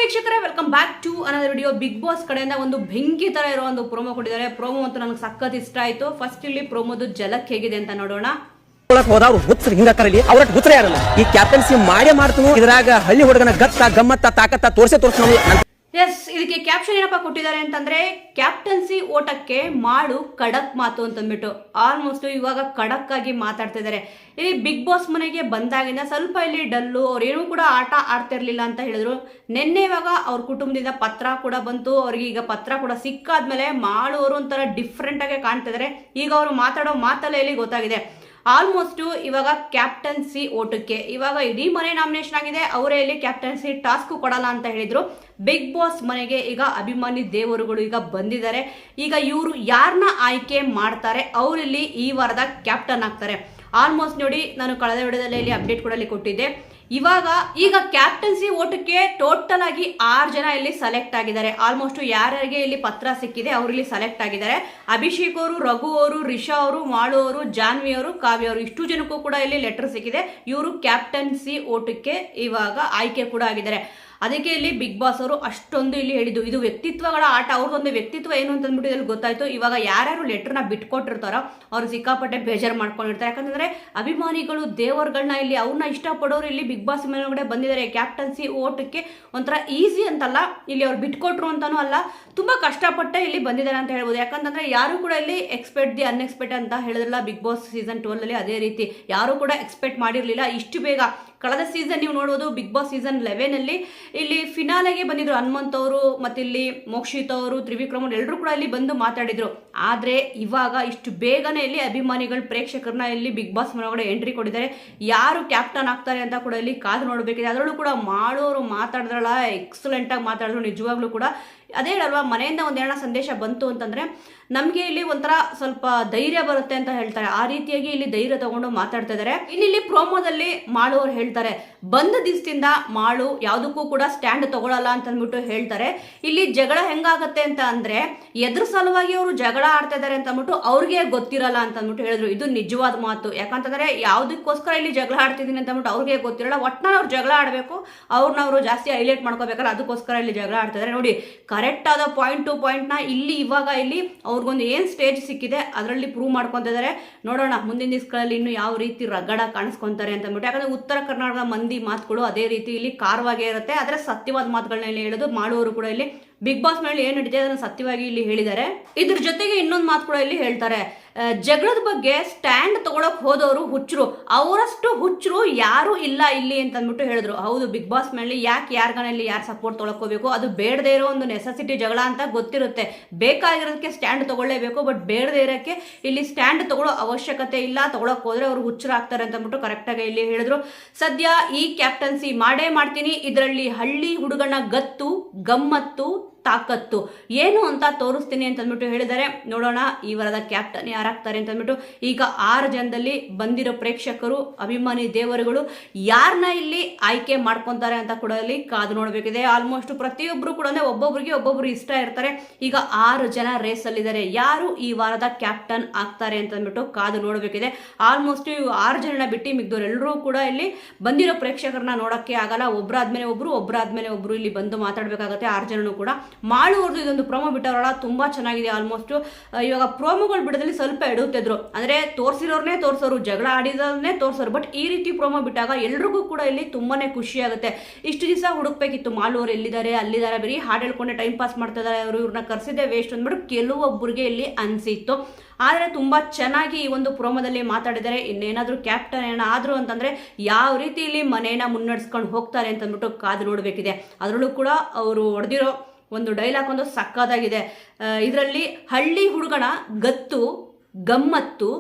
ವೀಕ್ಷಕರೇ, welcome back to another video. Bigg Boss ಕಡೆಯಿಂದ ಒಂದು ಬೆಂಕಿ ತರ ಇರೋ ಒಂದು ಪ್ರೋಮೋ ಕೊಟ್ಟಿದ್ದಾರೆ. ಪ್ರೋಮೋ ಅಂತೂ ನನಗೆ ಸಖತ್ ಇಷ್ಟ ಆಯ್ತು. ಫಸ್ಟ್ ಇಲ್ಲಿ ಪ್ರೋಮೋದು ಝಲಕ್ ಹೇಗಿದೆ ಅಂತ ನೋಡೋಣ. ಹೋದವ್ರು ಹುಚ್ಚರು ಹಿಂಗಕ್ಕರಲ್ಲಿ ಅವ್ರ ಹುಚ್ಚರೇ ಯಾರಲ್ಲ. ಈ ಕ್ಯಾಪ್ಟನ್ಸಿ ಮಾಡೇ ಮಾಡ್ತು. ಇದ್ರಾಗ ಹಳ್ಳಿ ಹುಡುಗನ ಗತ್ತ ಗಮ್ಮತ್ತ ತಾಕತ್ತ ತೋರ್ಸೇ ಎಸ್, ಇದಕ್ಕೆ ಕ್ಯಾಪ್ಷನ್ ಏನಪ್ಪಾ ಕೊಟ್ಟಿದ್ದಾರೆ ಅಂತಂದ್ರೆ, ಕ್ಯಾಪ್ಟನ್ಸಿ ಓಟಕ್ಕೆ ಮಾಡು ಖಡಕ್ ಮಾತು ಅಂತಂದ್ಬಿಟ್ಟು ಆಲ್ಮೋಸ್ಟ್ ಇವಾಗ ಖಡಕ್ ಆಗಿ ಮಾತಾಡ್ತಿದ್ದಾರೆ. ಇಲ್ಲಿ ಬಿಗ್ ಬಾಸ್ ಮನೆಗೆ ಬಂದಾಗಿಂದ ಸ್ವಲ್ಪ ಇಲ್ಲಿ ಡಲ್ಲು, ಅವ್ರೇನೂ ಕೂಡ ಆಟ ಆಡ್ತಾ ಇರ್ಲಿಲ್ಲ ಅಂತ ಹೇಳಿದ್ರು. ನಿನ್ನೆ ಇವಾಗ ಅವ್ರ ಕುಟುಂಬದಿಂದ ಪತ್ರ ಕೂಡ ಬಂತು. ಅವ್ರಿಗೆ ಈಗ ಪತ್ರ ಕೂಡ ಸಿಕ್ಕಾದ್ಮೇಲೆ ಮಾಡುವವರು ಒಂಥರ ಡಿಫ್ರೆಂಟ್ ಆಗಿ ಕಾಣ್ತಿದ್ದಾರೆ. ಈಗ ಅವರು ಮಾತಾಡೋ ಮಾತಲ್ಲೇ ಇಲ್ಲಿ ಗೊತ್ತಾಗಿದೆ. ಆಲ್ಮೋಸ್ಟ್ ಇವಾಗ ಕ್ಯಾಪ್ಟನ್ಸಿ ಓಟಕ್ಕೆ ಇವಾಗ ಇಡೀ ಮನೆ ನಾಮಿನೇಷನ್ ಆಗಿದೆ. ಅವರೇ ಇಲ್ಲಿ ಕ್ಯಾಪ್ಟನ್ಸಿ ಟಾಸ್ಕ್ ಕೊಡಲ್ಲ ಅಂತ ಹೇಳಿದ್ರು. ಬಿಗ್ ಬಾಸ್ ಮನೆಗೆ ಈಗ ಅಭಿಮಾನಿ ದೇವರುಗಳು ಈಗ ಬಂದಿದ್ದಾರೆ. ಈಗ ಇವರು ಯಾರನ್ನ ಆಯ್ಕೆ ಮಾಡ್ತಾರೆ, ಅವರಿಲ್ಲಿ ಈ ವಾರದ ಕ್ಯಾಪ್ಟನ್ ಆಗ್ತಾರೆ. ಆಲ್ಮೋಸ್ಟ್ ನೋಡಿ, ನಾನು ಕಳೆದ ವಿಡಿಯೋದಲ್ಲಿ ಇಲ್ಲಿ ಅಪ್ಡೇಟ್ ಕೂಡ ಕೊಟ್ಟಿದ್ದೆ. ಈಗ ಕ್ಯಾಪ್ಟನ್ಸಿ ಓಟಕ್ಕೆ ಟೋಟಲ್ ಆಗಿ 6 ಜನ ಇಲ್ಲಿ ಸೆಲೆಕ್ಟ್ ಆಗಿದ್ದಾರೆ. ಆಲ್ಮೋಸ್ಟ್ ಯಾರ್ಯಾರಿಗೆ ಇಲ್ಲಿ ಪತ್ರ ಸಿಕ್ಕಿದೆ ಅವರು ಇಲ್ಲಿ ಸೆಲೆಕ್ಟ್ ಆಗಿದ್ದಾರೆ. ಅಭಿಷೇಕ್ ಅವರು, ರಘು ಅವರು, ರಿಷಾ ಅವರು, ಮಾಳು ಅವರು, ಜಾನ್ವಿ ಅವರು, ಕಾವ್ಯ ಅವರು, ಇಷ್ಟು ಜನಕ್ಕೂ ಕೂಡ ಇಲ್ಲಿ ಲೆಟರ್ ಸಿಕ್ಕಿದೆ. ಇವರು ಕ್ಯಾಪ್ಟನ್ಸಿ ಓಟಕ್ಕೆ ಇವಾಗ ಆಯ್ಕೆ ಕೂಡ ಆಗಿದ್ದಾರೆ. ಅದಕ್ಕೆ ಇಲ್ಲಿ ಬಿಗ್ ಬಾಸ್ ಅವರು ಅಷ್ಟೊಂದು ಇಲ್ಲಿ ಹೇಳಿದ್ದು, ಇದು ವ್ಯಕ್ತಿತ್ವಗಳ ಆಟ. ಅವ್ರದ್ದೊಂದು ವ್ಯಕ್ತಿತ್ವ ಏನು ಅಂತ ಅಂದ್ಬಿಟ್ಟು ಇಲ್ಲಿ ಗೊತ್ತಾಯ್ತು. ಇವಾಗ ಯಾರ್ಯಾರು ಲೆಟರ್ನ ಬಿಟ್ಕೊಟ್ಟಿರ್ತಾರೋ ಅವ್ರು ಸಿಕ್ಕಾಪಟ್ಟೆ ಬೇಜಾರು ಮಾಡ್ಕೊಂಡಿರ್ತಾರೆ. ಯಾಕಂತಂದ್ರೆ ಅಭಿಮಾನಿಗಳು ದೇವರುಗಳನ್ನ ಇಲ್ಲಿ ಅವ್ರನ್ನ ಇಷ್ಟಪಡೋರು ಇಲ್ಲಿ ಬಿಗ್ ಬಾಸ್ ಮೇಲ್ಗಡೆ ಬಂದಿದ್ದಾರೆ. ಕ್ಯಾಪ್ಟನ್ಸಿ ಓಟಕ್ಕೆ ಒಂಥರ ಈಸಿ ಅಂತಲ್ಲ, ಇಲ್ಲಿ ಅವ್ರು ಬಿಟ್ಕೊಟ್ರು ಅಂತಾನೂ ಅಲ್ಲ, ತುಂಬಾ ಕಷ್ಟಪಟ್ಟೆ ಇಲ್ಲಿ ಬಂದಿದ್ದಾರೆ ಅಂತ ಹೇಳ್ಬೋದು. ಯಾಕಂತಂದ್ರೆ ಯಾರು ಕೂಡ ಇಲ್ಲಿ ಎಕ್ಸ್ಪೆಕ್ಟ್ ದಿ ಅನ್ಎಕ್ಸ್ಪೆಕ್ಟ್ ಅಂತ ಹೇಳಿದ್ರಲ್ಲ ಬಿಗ್ ಬಾಸ್ ಸೀಸನ್ 12 ಅಲ್ಲಿ, ಅದೇ ರೀತಿ ಯಾರು ಕೂಡ ಎಕ್ಸ್ಪೆಕ್ಟ್ ಮಾಡಿರ್ಲಿಲ್ಲ ಇಷ್ಟು ಬೇಗ. ಕಳೆದ ಸೀಸನ್ ನೀವು ನೋಡ್ಬೋದು, ಬಿಗ್ ಬಾಸ್ ಸೀಸನ್ 11 ಅಲ್ಲಿ ಇಲ್ಲಿ ಫಿನಾಲೆಗೆ ಬಂದಿದ್ರು ಹನುಮಂತ್ ಅವರು, ಮತ್ತೆ ಇಲ್ಲಿ ಮೋಕ್ಷಿತ್ ಅವರು, ತ್ರಿವಿಕ್ರಮ್ ಅವರು ಎಲ್ಲರೂ ಕೂಡ ಇಲ್ಲಿ ಬಂದು ಮಾತಾಡಿದ್ರು. ಆದ್ರೆ ಇವಾಗ ಇಷ್ಟು ಬೇಗನೆ ಇಲ್ಲಿ ಅಭಿಮಾನಿಗಳು ಪ್ರೇಕ್ಷಕರನ್ನ ಇಲ್ಲಿ ಬಿಗ್ ಬಾಸ್ ಮನೆಯೊಳಗಡೆ ಎಂಟ್ರಿ ಕೊಟ್ಟಿದ್ದಾರೆ. ಯಾರು ಕ್ಯಾಪ್ಟನ್ ಆಗ್ತಾರೆ ಅಂತ ಕೂಡ ಇಲ್ಲಿ ಕಾದು ನೋಡಬೇಕಿದೆ. ಅದರಲ್ಲೂ ಕೂಡ ಮಾಡೋರು ಮಾತಾಡಿದ್ರಲ್ಲ, ಎಕ್ಸಲೆಂಟ್ ಆಗಿ ಮಾತಾಡಿದ್ರು. ನಿಜವಾಗ್ಲೂ ಕೂಡ ಅದೇ ಹೇಳಲ್ವಾ, ಮನೆಯಿಂದ ಒಂದೇಳ ಸಂದೇಶ ಬಂತು ಅಂತಂದ್ರೆ ನಮ್ಗೆ ಇಲ್ಲಿ ಒಂಥರ ಸ್ವಲ್ಪ ಧೈರ್ಯ ಬರುತ್ತೆ ಅಂತ ಹೇಳ್ತಾರೆ. ಆ ರೀತಿಯಾಗಿ ಇಲ್ಲಿ ಧೈರ್ಯ ತಗೊಂಡು ಮಾತಾಡ್ತಾ ಇದ್ದಾರೆ. ಇಲ್ಲಿ ಪ್ರೋಮೋದಲ್ಲಿ ಮಾಳು ಅವ್ರು ಹೇಳ್ತಾರೆ, ಬಂದ ದಿವಸದಿಂದ ಮಾಳು ಯಾವುದಕ್ಕೂ ಕೂಡ ಸ್ಟ್ಯಾಂಡ್ ತಗೊಳ್ಳಲ್ಲ ಅಂತ ಅಂದ್ಬಿಟ್ಟು ಹೇಳ್ತಾರೆ. ಇಲ್ಲಿ ಜಗಳ ಹೆಂಗಾಗತ್ತೆ ಅಂತ ಅಂದ್ರೆ, ಎದ್ರ ಸಲುವಾಗಿ ಅವರು ಜಗಳ ಆಡ್ತಾ ಇದಾರೆ ಅಂತ ಅಂದ್ಬಿಟ್ಟು ಅವ್ರಿಗೆ ಗೊತ್ತಿರಲ್ಲ ಅಂತ ಅಂದ್ಬಿಟ್ಟು ಹೇಳಿದ್ರು. ಇದು ನಿಜವಾದ ಮಾತು. ಯಾಕಂತಂದ್ರೆ ಯಾವುದಕ್ಕೋಸ್ಕರ ಇಲ್ಲಿ ಜಗಳ ಆಡ್ತಿದ್ದೀನಿ ಅಂತ ಅಂದ್ಬಿಟ್ಟು ಅವ್ರಿಗೆ ಗೊತ್ತಿರಲ್ಲ. ಒಟ್ಟಿನಲ್ಲಿ ಅವ್ರು ಜಗಳ ಆಡಬೇಕು, ಅವ್ರನ್ನ ಅವರು ಜಾಸ್ತಿ ಹೈಲೈಟ್ ಮಾಡ್ಕೋಬೇಕಾದ್ರೆ ಅದಕ್ಕೋಸ್ಕರ ಇಲ್ಲಿ ಜಗಳ ಆಡ್ತಿದ್ದಾರೆ. ನೋಡಿ, ಕರೆಕ್ಟ್ ಆದ ಪಾಯಿಂಟ್ ಟು ಪಾಯಿಂಟ್ನ ಇಲ್ಲಿ ಇವಾಗ ಇಲ್ಲಿ ಅವ್ರಿಗೊಂದು ಏನು ಸ್ಟೇಜ್ ಸಿಕ್ಕಿದೆ ಅದರಲ್ಲಿ ಪ್ರೂವ್ ಮಾಡ್ಕೊತಿದ್ದಾರೆ. ನೋಡೋಣ ಮುಂದಿನ ದಿವಸಗಳಲ್ಲಿ ಇನ್ನು ಯಾವ ರೀತಿ ರಗಡ ಕಾಣಿಸ್ಕೊಂತಾರೆ ಅಂತ ಅಂದ್ಬಿಟ್ಟು. ಯಾಕಂದ್ರೆ ಉತ್ತರ ಕರ್ನಾಟಕದ ಮಂದಿ ಮಾತುಗಳು ಅದೇ ರೀತಿ ಇಲ್ಲಿ ಕಾರವಾಗೇ ಇರುತ್ತೆ. ಆದರೆ ಸತ್ಯವಾದ ಮಾತುಗಳನ್ನ ಇಲ್ಲಿ ಹೇಳೋದು ಮಾಡುವವರು ಕೂಡ ಇಲ್ಲಿ ಬಿಗ್ ಬಾಸ್ ಮೇಲೆ ಏನು ನಡೀತಿದೆ ಅದನ್ನು ಸತ್ಯವಾಗಿ ಇಲ್ಲಿ ಹೇಳಿದ್ದಾರೆ. ಇದ್ರ ಜೊತೆಗೆ ಇನ್ನೊಂದು ಮಾತು ಕೂಡ ಇಲ್ಲಿ ಹೇಳ್ತಾರೆ, ಜಗಳದ ಬಗ್ಗೆ ಸ್ಟ್ಯಾಂಡ್ ತಗೊಳಕ್ ಹೋದವರು ಹುಚ್ಚರು, ಅವರಷ್ಟು ಹುಚ್ಚರು ಯಾರು ಇಲ್ಲ ಇಲ್ಲಿ ಅಂತ ಅಂದ್ಬಿಟ್ಟು ಹೇಳಿದ್ರು. ಹೌದು, ಬಿಗ್ ಬಾಸ್ ಮೇಲೆ ಯಾಕೆ ಯಾರ್ಗನ ಇಲ್ಲಿ ಯಾರು ಸಪೋರ್ಟ್ ತೊಗೊಳಕೋಬೇಕು, ಅದು ಬೇಡದೇ ಇರೋ ಒಂದು ನೆಸೆಸಿಟಿ ಜಗಳ ಅಂತ ಗೊತ್ತಿರುತ್ತೆ. ಬೇಕಾಗಿರೋದಕ್ಕೆ ಸ್ಟ್ಯಾಂಡ್ ತಗೊಳ್ಳೇಬೇಕು, ಬಟ್ ಬೇಡದೇ ಇರೋಕ್ಕೆ ಇಲ್ಲಿ ಸ್ಟ್ಯಾಂಡ್ ತಗೊಳ್ಳೋ ಅವಶ್ಯಕತೆ ಇಲ್ಲ. ತಗೊಳಕ್ ಹೋದ್ರೆ ಅವರು ಹುಚ್ಚರಾಗ್ತಾರೆ ಅಂತ ಅಂದ್ಬಿಟ್ಟು ಕರೆಕ್ಟಾಗಿ ಇಲ್ಲಿ ಹೇಳಿದ್ರು. ಸದ್ಯ ಈ ಕ್ಯಾಪ್ಟನ್ಸಿ ಮಾಡೇ ಮಾಡ್ತೀನಿ, ಇದರಲ್ಲಿ ಹಳ್ಳಿ ಹುಡುಗನ ಗತ್ತು ಗಮ್ಮತ್ತು ತಾಕತ್ತು ಏನು ಅಂತ ತೋರಿಸ್ತೀನಿ ಅಂತ ಅಂದ್ಬಿಟ್ಟು ಹೇಳಿದ್ದಾರೆ. ನೋಡೋಣ ಈ ವಾರದ ಕ್ಯಾಪ್ಟನ್ ಯಾರಾಗ್ತಾರೆ ಅಂತ ಅಂದ್ಬಿಟ್ಟು. ಈಗ 6 ಜನದಲ್ಲಿ ಬಂದಿರೋ ಪ್ರೇಕ್ಷಕರು, ಅಭಿಮಾನಿ ದೇವರುಗಳು ಯಾರನ್ನ ಇಲ್ಲಿ ಆಯ್ಕೆ ಮಾಡ್ಕೊಂತಾರೆ ಅಂತ ಕೂಡ ಇಲ್ಲಿ ಕಾದು ನೋಡಬೇಕಿದೆ. ಆಲ್ಮೋಸ್ಟ್ ಪ್ರತಿಯೊಬ್ಬರು ಕೂಡ ಒಬ್ಬೊಬ್ರು ಇಷ್ಟ ಇರ್ತಾರೆ. ಈಗ 6 ಜನ ರೇಸ್ ಅಲ್ಲಿದ್ದಾರೆ. ಯಾರು ಈ ವಾರದ ಕ್ಯಾಪ್ಟನ್ ಆಗ್ತಾರೆ ಅಂತ ಅಂದ್ಬಿಟ್ಟು ಕಾದು ನೋಡಬೇಕಿದೆ. ಆಲ್ಮೋಸ್ಟ್ 6 ಜನನ ಬಿಟ್ಟು ಮಿಗ್ದವ್ರೆಲ್ಲರೂ ಕೂಡ ಇಲ್ಲಿ ಬಂದಿರೋ ಪ್ರೇಕ್ಷಕರನ್ನ ನೋಡಕ್ಕೆ ಆಗಲ್ಲ. ಒಬ್ಬರಾದ್ಮೇಲೆ ಒಬ್ರು ಇಲ್ಲಿ ಬಂದು ಮಾತಾಡ್ಬೇಕಾಗತ್ತೆ. 6 ಜನನು ಕೂಡ. ಮಾಡುವವ್ರದ್ದು ಇದೊಂದು ಪ್ರೋಮೋ ಬಿಟ್ಟವರಲ್ಲ, ತುಂಬಾ ಚೆನ್ನಾಗಿದೆ. ಆಲ್ಮೋಸ್ಟ್ ಇವಾಗ ಪ್ರೋಮೋಗಳು ಬಿಡೋದ್ರಲ್ಲಿ ಸ್ವಲ್ಪ ಎಡುತ್ತಿದ್ರು, ಅಂದ್ರೆ ತೋರಿಸಿರೋರ್ನೇ ತೋರಿಸೋರು, ಜಗಳ ಆಡಿದವ್ರನ್ನೇ ತೋರಿಸೋರು. ಬಟ್ ಈ ರೀತಿ ಪ್ರೋಮೋ ಬಿಟ್ಟಾಗ ಎಲ್ರಿಗೂ ಕೂಡ ಇಲ್ಲಿ ತುಂಬಾನೇ ಖುಷಿ ಆಗುತ್ತೆ. ಇಷ್ಟು ದಿವಸ ಹುಡುಕ್ಬೇಕಿತ್ತು ಮಾಳುವರು ಎಲ್ಲಿದ್ದಾರೆ ಅಲ್ಲಿದ್ದಾರೆ, ಬರೀ ಹಾಡು ಹೇಳ್ಕೊಂಡೆ ಟೈಮ್ ಪಾಸ್ ಮಾಡ್ತಾ ಇದ್ದಾರೆ, ಅವರು ಇವ್ರನ್ನ ಕರ್ಸಿದ್ದೆ ವೇಸ್ಟ್ ಅಂದ್ಬಿಟ್ಟು ಕೆಲವೊಬ್ಬರಿಗೆ ಇಲ್ಲಿ ಅನ್ಸಿತ್ತು. ಆದರೆ ತುಂಬ ಚೆನ್ನಾಗಿ ಈ ಒಂದು ಪ್ರೋಮೋದಲ್ಲಿ ಮಾತಾಡಿದ್ದಾರೆ. ಇನ್ನೇನಾದರೂ ಕ್ಯಾಪ್ಟನ್ ಏನಾದರೂ ಅಂತಂದರೆ ಯಾವ ರೀತಿ ಇಲ್ಲಿ ಮನೇನ ಮುನ್ನಡೆಸ್ಕೊಂಡು ಹೋಗ್ತಾರೆ ಅಂತ ಅಂದ್ಬಿಟ್ಟು ಕಾದು ನೋಡಬೇಕಿದೆ. ಅದರಲ್ಲೂ ಕೂಡ ಅವರು ಹೊಡೆದಿರೋ ಒಂದು ಡೈಲಾಗ್ ಒಂದು ಸಕ್ಕದಾಗಿದೆ. ಇದರಲ್ಲಿ ಹಳ್ಳಿ ಹುಡುಗನ ಗತ್ತು ಗಮ್ಮತ್ತು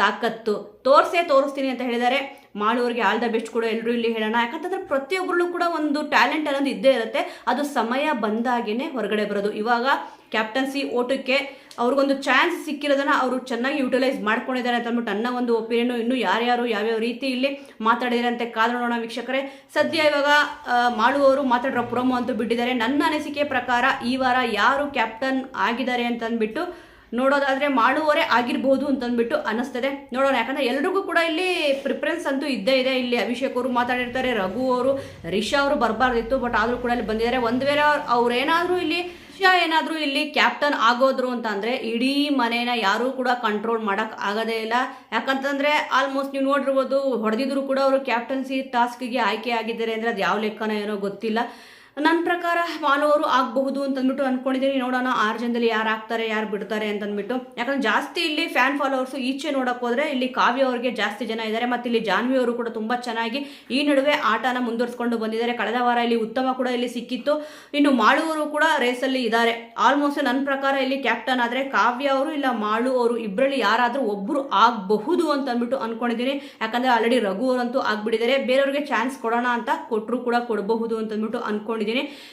ತಾಕತ್ತು ತೋರಿಸ್ತೀನಿ ಅಂತ ಹೇಳಿದ್ದಾರೆ. ಮಾಡೋರಿಗೆ ಆಲ್ ದ ಬೆಸ್ಟ್ ಕೂಡ ಎಲ್ಲರೂ ಇಲ್ಲಿ ಹೇಳೋಣ. ಯಾಕಂತಂದ್ರೆ ಪ್ರತಿಯೊಬ್ಬರಲ್ಲೂ ಕೂಡ ಒಂದು ಟ್ಯಾಲೆಂಟ್ ಅನ್ನೋದು ಇದ್ದೇ ಇರುತ್ತೆ, ಅದು ಸಮಯ ಬಂದಾಗೇನೆ ಹೊರಗಡೆ ಬರೋದು. ಇವಾಗ ಕ್ಯಾಪ್ಟನ್ಸಿ ಓಟಕ್ಕೆ ಅವ್ರಿಗೊಂದು ಚಾನ್ಸ್ ಸಿಕ್ಕಿರೋದನ್ನ ಅವರು ಚೆನ್ನಾಗಿ ಯುಟಿಲೈಸ್ ಮಾಡ್ಕೊಂಡಿದ್ದಾರೆ ಅಂತ ಅಂದ್ಬಿಟ್ಟು ನನ್ನ ಒಂದು ಒಪಿನಿಯನ್. ಇನ್ನು ಯಾರ್ಯಾರು ಯಾವ್ಯಾವ ರೀತಿ ಇಲ್ಲಿ ಮಾತಾಡಿದ್ದಾರೆ ಅಂತ ಕಾದು ನೋಡೋಣ ವೀಕ್ಷಕರೇ. ಸದ್ಯ ಇವಾಗ ಮಾಡುವವರು ಮಾತಾಡಿರೋ ಪ್ರೋಮೋ ಅಂತೂ ಬಿಟ್ಟಿದ್ದಾರೆ. ನನ್ನ ಅನಿಸಿಕೆ ಪ್ರಕಾರ ಈ ವಾರ ಯಾರು ಕ್ಯಾಪ್ಟನ್ ಆಗಿದ್ದಾರೆ ಅಂತ ಅಂದ್ಬಿಟ್ಟು ನೋಡೋದಾದ್ರೆ ಮಾಡುವವರೇ ಆಗಿರಬಹುದು ಅಂತಂದ್ಬಿಟ್ಟು ಅನಿಸ್ತದೆ. ನೋಡೋಣ, ಯಾಕಂದ್ರೆ ಎಲ್ರಿಗೂ ಕೂಡ ಇಲ್ಲಿ ಪ್ರಿಫರೆನ್ಸ್ ಅಂತೂ ಇದ್ದೇ ಇದೆ. ಇಲ್ಲಿ ಅಭಿಷೇಕ್ ಅವರು ಮಾತಾಡಿರ್ತಾರೆ, ರಘು ಅವರು, ರಿಷಾ ಅವರು ಬರಬಾರ್ದಿತ್ತು, ಬಟ್ ಆದ್ರೂ ಕೂಡ ಇಲ್ಲಿ ಬಂದಿದ್ದಾರೆ. ಒಂದು ವೇಳೆ ಅವ್ರೇನಾದ್ರೂ ಇಲ್ಲಿ ಕ್ಯಾಪ್ಟನ್ ಆಗೋದ್ರು ಅಂತ ಅಂದ್ರೆ ಇಡೀ ಮನೇನ ಯಾರು ಕೂಡ ಕಂಟ್ರೋಲ್ ಮಾಡಕ್ ಆಗದೇ ಇಲ್ಲ. ಯಾಕಂತಂದ್ರೆ ಆಲ್ಮೋಸ್ಟ್ ನೀವು ನೋಡಿರ್ಬೋದು, ಹೊಡೆದಿದ್ರು ಕೂಡ ಅವರು ಕ್ಯಾಪ್ಟನ್ಸಿ ಟಾಸ್ಕ್ಗೆ ಆಯ್ಕೆ ಆಗಿದ್ದಾರೆ ಅಂದ್ರೆ ಅದು ಯಾವ ಲೆಕ್ಕನ ಏನೋ ಗೊತ್ತಿಲ್ಲ. ನನ್ನ ಪ್ರಕಾರ ಮಾಲು ಅವರು ಆಗಬಹುದು ಅಂತಂದ್ಬಿಟ್ಟು ಅನ್ಕೊಂಡಿದ್ದೀನಿ. ನೋಡೋಣ 6 ಜನದಲ್ಲಿ ಯಾರು ಆಗ್ತಾರೆ ಯಾರು ಬಿಡ್ತಾರೆ ಅಂತಂದ್ಬಿಟ್ಟು. ಯಾಕಂದ್ರೆ ಜಾಸ್ತಿ ಇಲ್ಲಿ ಫ್ಯಾನ್ ಫಾಲೋವರ್ಸು ಈಚೆ ನೋಡಕ್ ಹೋದ್ರೆ ಇಲ್ಲಿ ಕಾವ್ಯ ಅವ್ರಿಗೆ ಜಾಸ್ತಿ ಜನ ಇದ್ದಾರೆ, ಮತ್ತೆ ಇಲ್ಲಿ ಜಾನ್ವಿ ಅವರು ಕೂಡ ತುಂಬಾ ಚೆನ್ನಾಗಿ ಈ ನಡುವೆ ಆಟನ ಮುಂದುವರಿಸಿಕೊಂಡು ಬಂದಿದ್ದಾರೆ. ಕಳೆದ ವಾರ ಇಲ್ಲಿ ಉತ್ತಮ ಕೂಡ ಇಲ್ಲಿ ಸಿಕ್ಕಿತ್ತು. ಇನ್ನು ಮಾಳು ಅವರು ಕೂಡ ರೇಸಲ್ಲಿ ಇದ್ದಾರೆ. ಆಲ್ಮೋಸ್ಟ್ ನನ್ನ ಪ್ರಕಾರ ಇಲ್ಲಿ ಕ್ಯಾಪ್ಟನ್ ಆದ್ರೆ ಕಾವ್ಯ ಅವರು ಇಲ್ಲ ಮಾಳು ಅವರು ಇಬ್ಬರಲ್ಲಿ ಯಾರಾದ್ರೂ ಒಬ್ರು ಆಗಬಹುದು ಅಂತ ಅಂದ್ಬಿಟ್ಟು ಅನ್ಕೊಂಡಿದ್ದೀನಿ. ಯಾಕಂದ್ರೆ ಆಲ್ರೆಡಿ ರಘು ಅವರಂತೂ ಆಗ್ಬಿಟ್ಟಿದ್ದಾರೆ, ಬೇರೆಯವ್ರಿಗೆ ಚಾನ್ಸ್ ಕೊಡೋಣ ಅಂತ ಕೊಟ್ಟರು ಕೂಡ ಕೊಡಬಹುದು ಅಂತ ಅಂದ್ಬಿಟ್ಟು ಅನ್ಕೊಂಡಿದ್ದೀನಿ.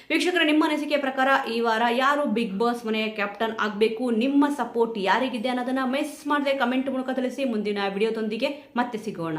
ವೀಕ್ಷಕರ, ನಿಮ್ಮ ಅನಿಸಿಕೆ ಪ್ರಕಾರ ಈ ವಾರ ಯಾರು ಬಿಗ್ ಬಾಸ್ ಮನೆಯ ಕ್ಯಾಪ್ಟನ್ ಆಗಬೇಕು, ನಿಮ್ಮ ಸಪೋರ್ಟ್ ಯಾರಿಗಿದೆ ಅನ್ನೋದನ್ನ ಮಿಸ್ ಮಾಡದೆ ಕಮೆಂಟ್ ಮೂಲಕ ತಿಳಿಸಿ. ಮುಂದಿನ ವಿಡಿಯೋದೊಂದಿಗೆ ಮತ್ತೆ ಸಿಗೋಣ.